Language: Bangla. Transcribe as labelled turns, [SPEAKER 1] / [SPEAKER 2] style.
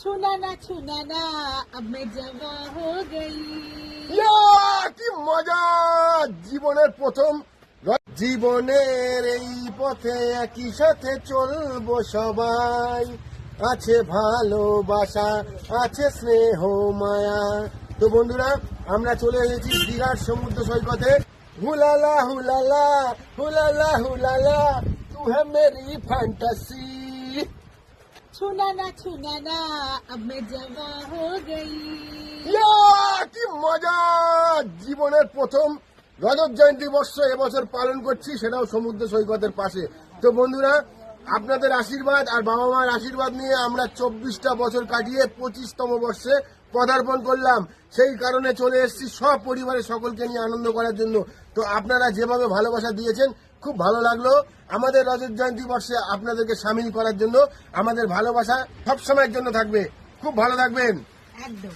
[SPEAKER 1] छूना ना अब मैं जवा हो गई।
[SPEAKER 2] কি মজা! জীবনের প্রথম জীবনের এই পথে একই সাথে চলবো সবাই, আছে ভালোবাসা, আছে স্নেহ মায়া। তো বন্ধুরা, আমরা চলে এসেছি দীঘার সমুদ্র সৈকতে। হুলালা হুলালা হুলালা হুলালা তু হ্যাঁ মেরি ফ্যান্টাসি।
[SPEAKER 1] छूना ना अब मैं जवा हो गई।
[SPEAKER 2] কি মজা! জীবনের প্রথম রজত জয়ন্তী বর্ষ এবছর পালন করছি, সেটাও সমুদ্র সৈকতের পাশে। তো বন্ধুরা, আপনাদের আশীর্বাদ আর বাবা মার আশীর্বাদ নিয়ে আমরা 24টা বছর কাটিয়ে 25তম বর্ষে পদার্পণ করলাম। সেই কারণে চলে এসেছি সব পরিবারের সকলকে নিয়ে আনন্দ করার জন্য। তো আপনারা যেভাবে ভালোবাসা দিয়েছেন, খুব ভালো লাগলো। আমাদের রজত জয়ন্তী বর্ষে আপনাদেরকে সামিল করার জন্য আমাদের ভালোবাসা সবসময়ের জন্য থাকবে। খুব ভালো থাকবেন।
[SPEAKER 1] একদম।